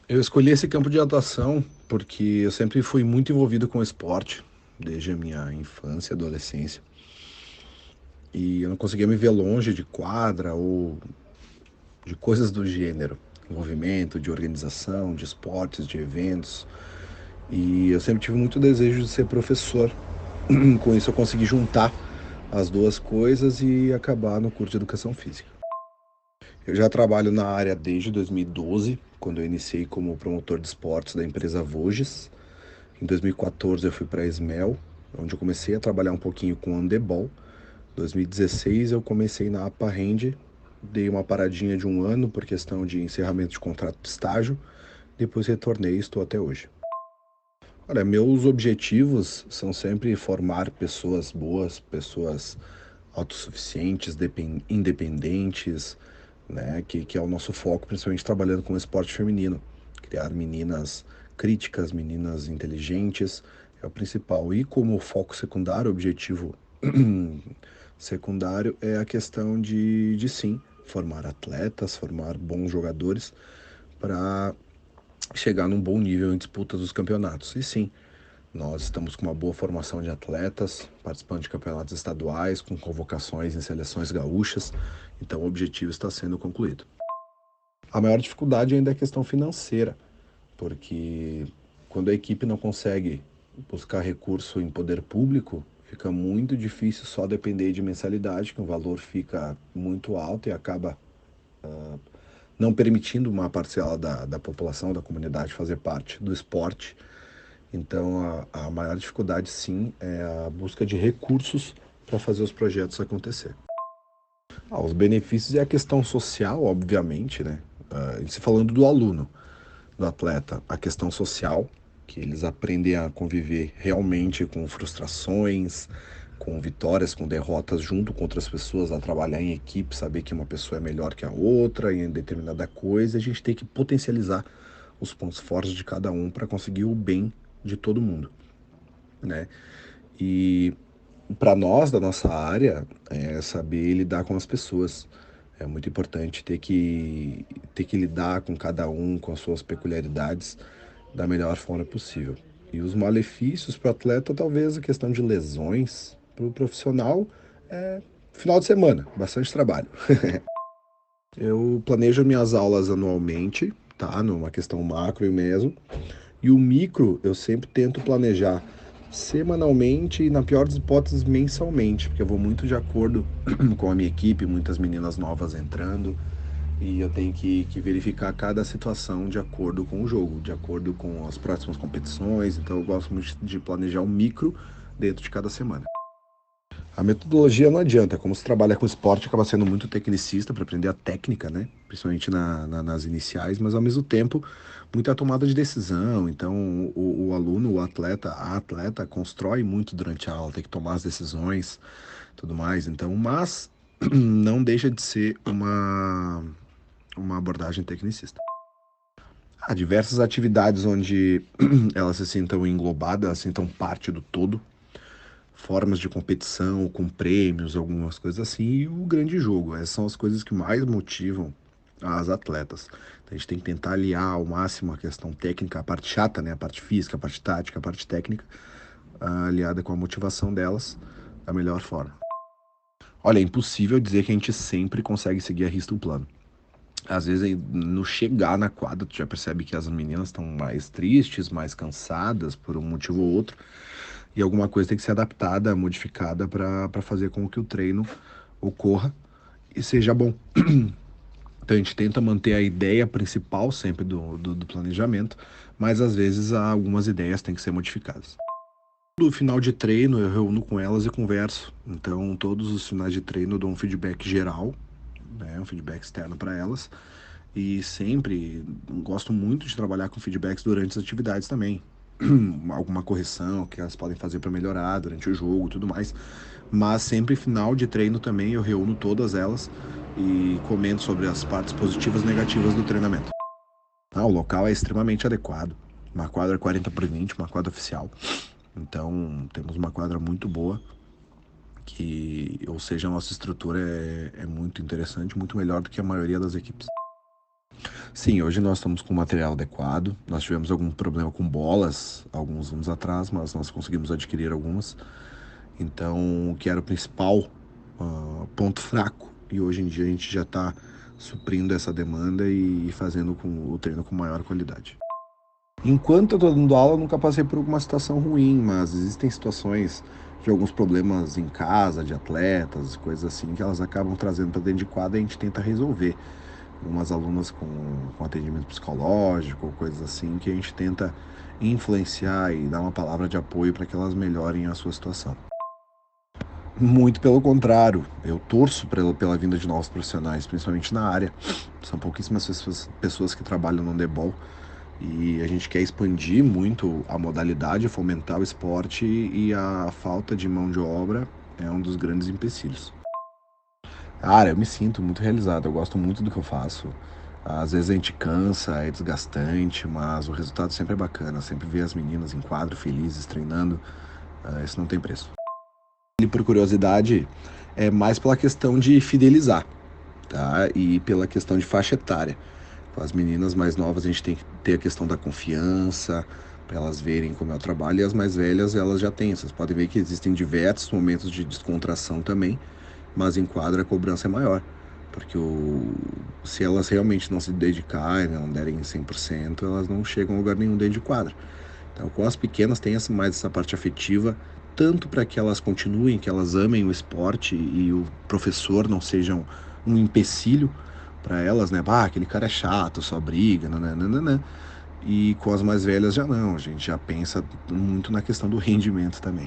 Eu escolhi esse campo de atuação porque eu sempre fui muito envolvido com o esporte, desde a minha infância e adolescência. E eu não conseguia me ver longe de quadra ou de coisas do gênero. Envolvimento, de organização, de esportes, de eventos. E eu sempre tive muito desejo de ser professor. Com isso eu consegui juntar as duas coisas e acabar no curso de educação física. Eu já trabalho na área desde 2012, quando eu iniciei como promotor de esportes da empresa Voges. Em 2014 eu fui para a Esmel, onde eu comecei a trabalhar um pouquinho com handebol. Em 2016 eu comecei na APA Hand, dei uma paradinha de um ano por questão de encerramento de contrato de estágio, depois retornei e estou até hoje. Olha, meus objetivos são sempre formar pessoas boas, pessoas autossuficientes, independentes, né? Que é o nosso foco, principalmente trabalhando com o esporte feminino. Criar meninas críticas, meninas inteligentes, é o principal. E como foco secundário, objetivo secundário é a questão de sim, formar atletas, formar bons jogadores para chegar num bom nível em disputas dos campeonatos. E sim, nós estamos com uma boa formação de atletas, participando de campeonatos estaduais, com convocações em seleções gaúchas, então o objetivo está sendo concluído. A maior dificuldade ainda é a questão financeira, porque quando a equipe não consegue buscar recurso em poder público, fica muito difícil só depender de mensalidade, que o valor fica muito alto e acaba não permitindo uma parcela da população, da comunidade fazer parte do esporte. Então, a maior dificuldade, sim, é a busca de recursos para fazer os projetos acontecer. Os benefícios é a questão social, obviamente, né? Se falando do aluno, do atleta, a questão social, que eles aprendem a conviver realmente com frustrações, com vitórias, com derrotas junto com outras pessoas, a trabalhar em equipe, saber que uma pessoa é melhor que a outra em determinada coisa, a gente tem que potencializar os pontos fortes de cada um para conseguir o bem de todo mundo, né? E para nós, da nossa área, é saber lidar com as pessoas. É muito importante ter que lidar com cada um, com as suas peculiaridades, da melhor forma possível. E os malefícios para o atleta, talvez a questão de lesões. Para o profissional, é final de semana, bastante trabalho. Eu planejo minhas aulas anualmente, tá? Numa questão macro e mesmo. E o micro eu sempre tento planejar semanalmente e, na pior das hipóteses, mensalmente, porque eu vou muito de acordo com a minha equipe, muitas meninas novas entrando, e eu tenho que verificar cada situação de acordo com o jogo, de acordo com as próximas competições. Então eu gosto muito de planejar o micro dentro de cada semana. A metodologia não adianta, como se trabalha com esporte, acaba sendo muito tecnicista para aprender a técnica, né? Principalmente nas iniciais, mas ao mesmo tempo muita tomada de decisão. Então o aluno, o atleta, a atleta constrói muito durante a aula, tem que tomar as decisões, tudo mais. Então, mas não deixa de ser uma abordagem tecnicista. Há diversas atividades onde elas se sintam englobadas, elas se sintam parte do todo, formas de competição, com prêmios, algumas coisas assim, e o grande jogo. Essas são as coisas que mais motivam as atletas. Então, a gente tem que tentar aliar ao máximo a questão técnica, a parte chata, né? A parte física, a parte tática, a parte técnica, aliada com a motivação delas da melhor forma. Olha, é impossível dizer que a gente sempre consegue seguir a risca o plano. Às vezes, no chegar na quadra, tu já percebe que as meninas estão mais tristes, mais cansadas por um motivo ou outro, e alguma coisa tem que ser adaptada, modificada para fazer com que o treino ocorra e seja bom. Então a gente tenta manter a ideia principal sempre do planejamento, mas às vezes algumas ideias têm que ser modificadas. No final de treino eu reúno com elas e converso. Então todos os finais de treino eu dou um feedback geral, né, um feedback externo para elas. E sempre gosto muito de trabalhar com feedbacks durante as atividades também. Alguma correção que elas podem fazer para melhorar durante o jogo e tudo mais. Mas sempre final de treino também eu reúno todas elas e comento sobre as partes positivas e negativas do treinamento. O local é extremamente adequado. Uma quadra 40 por 20, uma quadra oficial. Então temos uma quadra muito boa, ou seja, a nossa estrutura é muito interessante, muito melhor do que a maioria das equipes. Sim, hoje nós estamos com material adequado. Nós tivemos algum problema com bolas alguns anos atrás, mas nós conseguimos adquirir algumas. Então, o que era o principal ponto fraco, e hoje em dia a gente já está suprindo essa demanda e fazendo o treino com maior qualidade. Enquanto eu estou dando aula, eu nunca passei por alguma situação ruim, mas existem situações de alguns problemas em casa, de atletas, coisas assim, que elas acabam trazendo para dentro de quadra e a gente tenta resolver. Umas alunas com atendimento psicológico, coisas assim, que a gente tenta influenciar e dar uma palavra de apoio para que elas melhorem a sua situação. Muito pelo contrário, eu torço pela vinda de novos profissionais, principalmente na área. São pouquíssimas pessoas que trabalham no handebol e a gente quer expandir muito a modalidade, fomentar o esporte e a falta de mão de obra é um dos grandes empecilhos. Cara, eu me sinto muito realizado, eu gosto muito do que eu faço. Às vezes a gente cansa, é desgastante, mas o resultado sempre é bacana. Sempre ver as meninas em quadro, felizes, treinando, isso não tem preço. E por curiosidade, é mais pela questão de fidelizar, tá? E pela questão de faixa etária. Com as meninas mais novas a gente tem que ter a questão da confiança, para elas verem como é o trabalho, e as mais velhas elas já têm. Vocês podem ver que existem diversos momentos de descontração também, mas em quadra a cobrança é maior. Porque se elas realmente não se dedicarem, não derem 100%, elas não chegam a lugar nenhum dentro de quadra. Então, com as pequenas tem mais essa parte afetiva, tanto para que elas continuem, que elas amem o esporte e o professor não seja um empecilho para elas, né? Ah, aquele cara é chato, só briga, nananana. E com as mais velhas já não, a gente já pensa muito na questão do rendimento também.